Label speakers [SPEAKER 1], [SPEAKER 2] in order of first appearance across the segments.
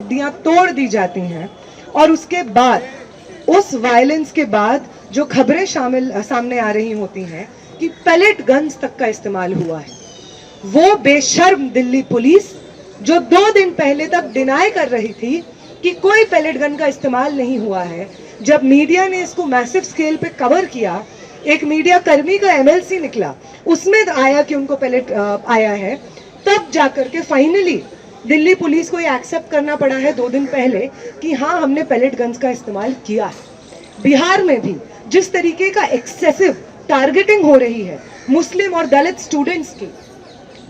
[SPEAKER 1] हड्डियां तोड़ दी जाती हैं, और उसके बाद उस वायलेंस के बाद जो खबरें सामने आ रही होती हैं कि पैलेट गन्स तक का इस्तेमाल हुआ है, वो बेशर्म दिल्ली पुलिस जो 2 दिन पहले तक डिनाई कर रही थी कि कोई पैलेट गन का इस्तेमाल नहीं हुआ है, जब मीडिया ने इसको मैसिव स्केल पे कवर किया, एक मीडिया कर्मी का एमएलसी निकला, उसमें आया कि उनको पैलेट आया है, तब जाकर के फाइनली दिल्ली पुलिस को ये एक्सेप्ट करना पड़ा है 2 दिन पहले कि हाँ, हमने पैलेट गन्स का इस्तेमाल किया है। बिहार में भी जिस तरीके का एक्सेसिव टारगेटिंग हो रही है मुस्लिम और दलित स्टूडेंट्स की,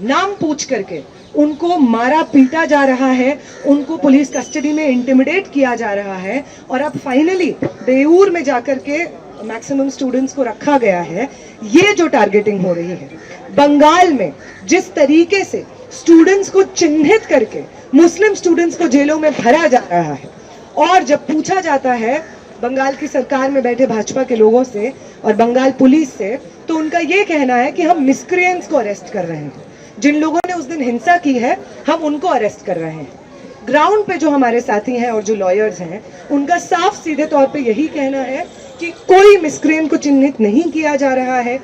[SPEAKER 1] नाम पूछ करके उनको मारा पीटा जा रहा है, उनको पुलिस कस्टडी में इंटिमिडेट किया जा रहा है, और अब फाइनली बेऊर में जाकर के मैक्सिमम स्टूडेंट्स को रखा गया है। ये जो टारगेटिंग हो रही है बंगाल में, जिस तरीके से स्टूडेंट्स को चिन्हित करके मुस्लिम स्टूडेंट्स को जेलों में भरा जा रहा है, और जब पूछा जाता है बंगाल की सरकार में बैठे भाजपा के लोगों से और बंगाल पुलिस से, तो उनका ये कहना है कि हम मिसक्रिएंट्स को अरेस्ट कर रहे हैं, जिन लोगों ने उस दिन हिंसा की है हम उनको अरेस्ट कर रहे हैं। ग्राउंड पे जो हमारे साथी हैं और जो लॉयर्स हैं, उनका साफ सीधे तौर पे यही कहना है कि कोई मिसक्रिएंट को चिन्हित नहीं किया जा रहा है।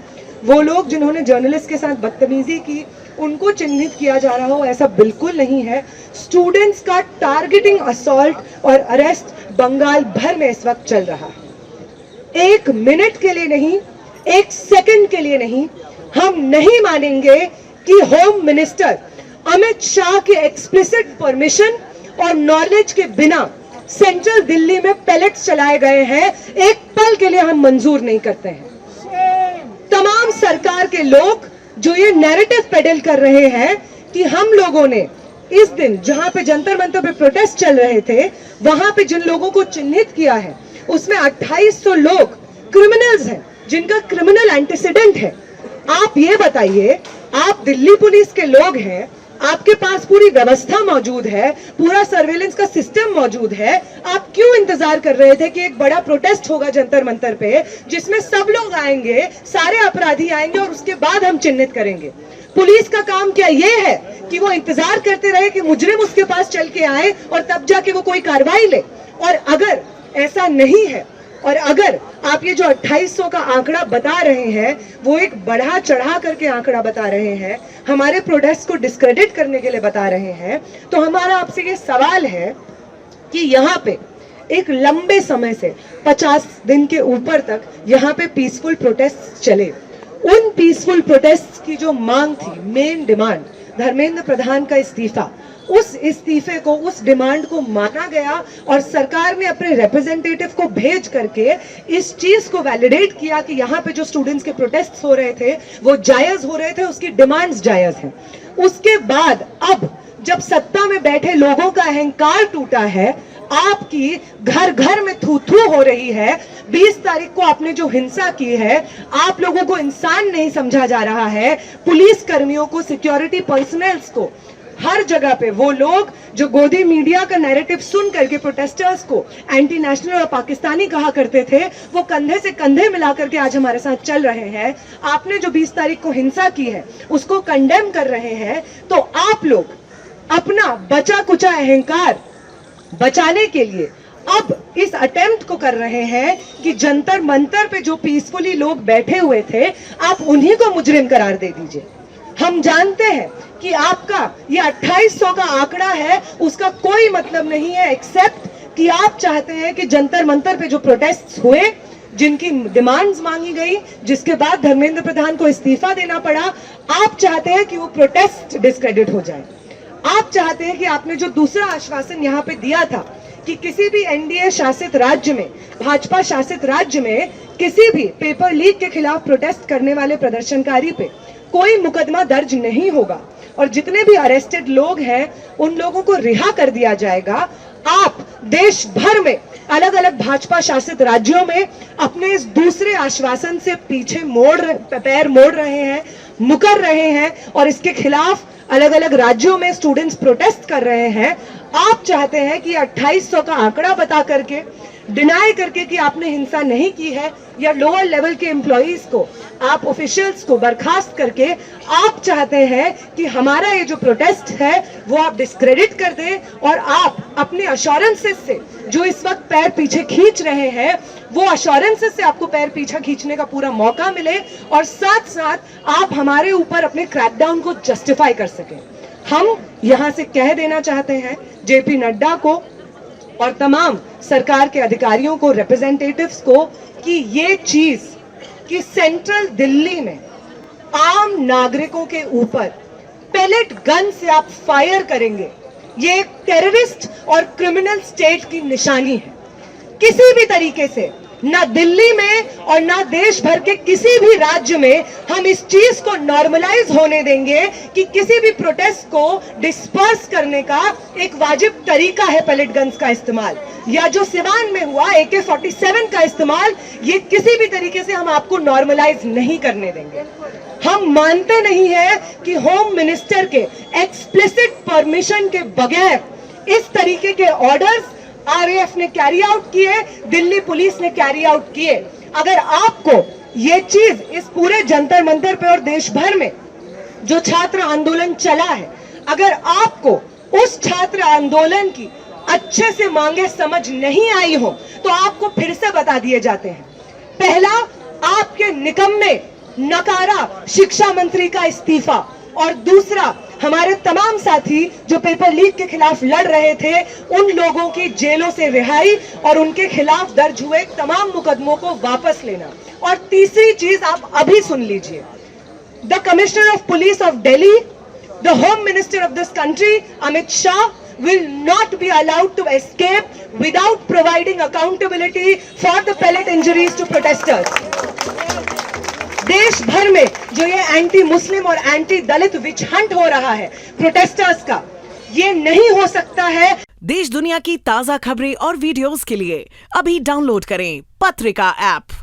[SPEAKER 1] वो लोग जिन्होंने जर्नलिस्ट के साथ बदतमीजी की उनको चिन्हित किया जा रहा हो, ऐसा बिल्कुल नहीं है। स्टूडेंट्स का टारगेटिंग असॉल्ट और अरेस्ट बंगाल भर में इस वक्त चल रहा है। 1 मिनट के लिए नहीं, 1 सेकंड के लिए नहीं, हम नहीं मानेंगे कि होम मिनिस्टर अमित शाह के एक्सप्लिसिट परमिशन और नॉलेज के बिना सेंट्रल दिल्ली में पैलेट्स चलाए गए हैं, एक पल के लिए हम मंजूर नहीं करते हैं। तमाम सरकार के लोग जो ये नैरेटिव पेडल कर रहे हैं कि हम लोगों ने इस दिन जहां पे जंतर मंतर पे प्रोटेस्ट चल रहे थे, वहां पे जिन लोगों को चिन्हित किया है उसमें 2800 लोग क्रिमिनल्स हैं, जिनका क्रिमिनल एंटीसीडेंट है। आप ये बताइए, आप दिल्ली पुलिस के लोग हैं, आपके पास पूरी व्यवस्था मौजूद है, पूरा सर्वेलेंस का सिस्टम मौजूद है, आप क्यों इंतजार कर रहे थे कि एक बड़ा प्रोटेस्ट होगा जंतर मंतर पे जिसमें सब लोग आएंगे, सारे अपराधी आएंगे और उसके बाद हम चिन्हित करेंगे? पुलिस का काम क्या ये है कि वो इंतजार करते रहे कि मुजरिम उसके पास चल के आए और तब जाके वो कोई कार्रवाई ले? और अगर ऐसा नहीं है, और अगर आप ये जो 2800 का आंकड़ा बता रहे हैं वो एक बढ़ा चढ़ा करके आंकड़ा बता रहे हैं, हमारे प्रोटेस्ट को डिस्क्रेडिट करने के लिए बता रहे हैं, तो हमारा आपसे ये सवाल है कि यहाँ पे एक लंबे समय से 50 दिन के ऊपर तक यहाँ पे पीसफुल प्रोटेस्ट चले। उन पीसफुल प्रोटेस्ट की जो मांग थी, मेन डिमांड, धर्मेंद्र प्रधान का इस्तीफा, उस इस्तीफे को, उस डिमांड को माना गया और सरकार ने अपने रिप्रेजेंटेटिव को भेज करके इस चीज को वैलिडेट किया कि यहाँ पे जो स्टूडेंट्स के प्रोटेस्ट हो रहे थे वो जायज हो रहे थे, उसकी डिमांड्स जायज हैं। उसके बाद अब जब सत्ता में बैठे लोगों का अहंकार टूटा है, आपकी घर घर में थू थू हो रही है, 20 तारीख को आपने जो हिंसा की है, आप लोगों को इंसान नहीं समझा जा रहा है, पुलिस कर्मियों को, सिक्योरिटी पर्सनल्स को, हर जगह पे वो लोग जो गोदी मीडिया का नैरेटिव सुन करके प्रोटेस्टर्स को एंटी नेशनल और पाकिस्तानी कहा करते थे, वो कंधे से कंधे मिला करके आज हमारे साथ चल रहे हैं। आपने जो 20 तारीख को हिंसा की है उसको कंडेम कर रहे हैं, तो आप लोग अपना बचा कुचा अहंकार बचाने के लिए अब इस अटेम्प्ट को कर रहे हैं कि जंतर मंतर पे जो पीसफुली लोग बैठे हुए थे, आप उन्हीं को मुजरिम करार दे दीजिए। हम जानते हैं कि आपका ये 2800 का आंकड़ा है, उसका कोई मतलब नहीं है एक्सेप्ट कि आप चाहते हैं कि जंतर मंतर पे जो प्रोटेस्ट हुए, जिनकी डिमांड्स मांगी गई, जिसके बाद धर्मेंद्र प्रधान को इस्तीफा देना पड़ा, आप चाहते हैं कि वो प्रोटेस्ट डिस्क्रेडिट हो जाए। आप चाहते हैं कि आपने जो दूसरा आश्वासन यहाँ पे दिया था कि किसी भी एनडीए शासित राज्य में, भाजपा शासित राज्य में किसी भी पेपर लीक के खिलाफ प्रोटेस्ट करने वाले प्रदर्शनकारी पे कोई मुकदमा दर्ज नहीं होगा और जितने भी अरेस्टेड लोग हैं उन लोगों को रिहा कर दिया जाएगा। आप देश भर में अलग अलग भाजपा शासित राज्यों में अपने इस दूसरे आश्वासन से पीछे पैर मोड़ रहे हैं, मुकर रहे हैं और इसके खिलाफ अलग अलग राज्यों में स्टूडेंट्स प्रोटेस्ट कर रहे हैं। आप चाहते हैं कि 2800 का आंकड़ा बता करके डिनाई करके कि आपने हिंसा नहीं की है, या लोअर लेवल के एम्प्लॉइज को, आप ऑफिशियल्स को बर्खास्त करके आप चाहते हैं कि हमारा ये जो प्रोटेस्ट है वो आप डिस्क्रेडिट कर दें, और आप अपने अश्योरेंसेस से जो इस वक्त पैर पीछे खींच रहे हैं, वो अश्योरेंसेस से आपको पैर पीछे खींचने का पूरा मौका मिले, और साथ साथ आप हमारे ऊपर अपने क्रैकडाउन को जस्टिफाई कर सकें। हम यहां से कह देना चाहते हैं जेपी नड्डा को और तमाम सरकार के अधिकारियों को, रिप्रेजेंटेटिव्स को, कि ये चीज कि सेंट्रल दिल्ली में आम नागरिकों के ऊपर पेलेट गन से आप फायर करेंगे, ये एक टेररिस्ट और क्रिमिनल स्टेट की निशानी है। किसी भी तरीके से ना दिल्ली में और ना देश भर के किसी भी राज्य में हम इस चीज को नॉर्मलाइज होने देंगे कि किसी भी प्रोटेस्ट को डिस्पर्स करने का एक वाजिब तरीका है पेलेट गन्स का इस्तेमाल, या जो सिवान में हुआ AK-47 का इस्तेमाल, ये किसी भी तरीके से हम आपको नॉर्मलाइज नहीं करने देंगे। हम मानते नहीं है कि होम मिनिस्टर के एक्सप्लिसिट परमिशन के बगैर इस तरीके के ऑर्डर्स RAF ने कैरी आउट किए, दिल्ली पुलिस ने कैरी आउट किए। अगर आपको ये चीज इस पूरे जंतर मंतर पे और देश भर में जो छात्र आंदोलन चला है, अगर आपको उस छात्र आंदोलन की अच्छे से मांगे समझ नहीं आई हो, तो आपको फिर से बता दिए जाते हैं। पहला, आपके निकम्मे नकारा शिक्षा मंत्री का इस्तीफा, और दूसरा, हमारे तमाम साथी जो पेपर लीक के खिलाफ लड़ रहे थे, उन लोगों की जेलों से रिहाई और उनके खिलाफ दर्ज हुए तमाम मुकदमों को वापस लेना। और तीसरी चीज आप अभी सुन लीजिए, the commissioner of police of Delhi, the home minister of this country Amit Shah will not be allowed to escape without providing accountability for the pellet injuries to protesters. देश भर में जो ये एंटी मुस्लिम और एंटी दलित विच हंट हो रहा है protesters का, ये नहीं हो सकता है।
[SPEAKER 2] देश दुनिया की ताजा खबरें और वीडियोस के लिए अभी डाउनलोड करें पत्रिका ऐप।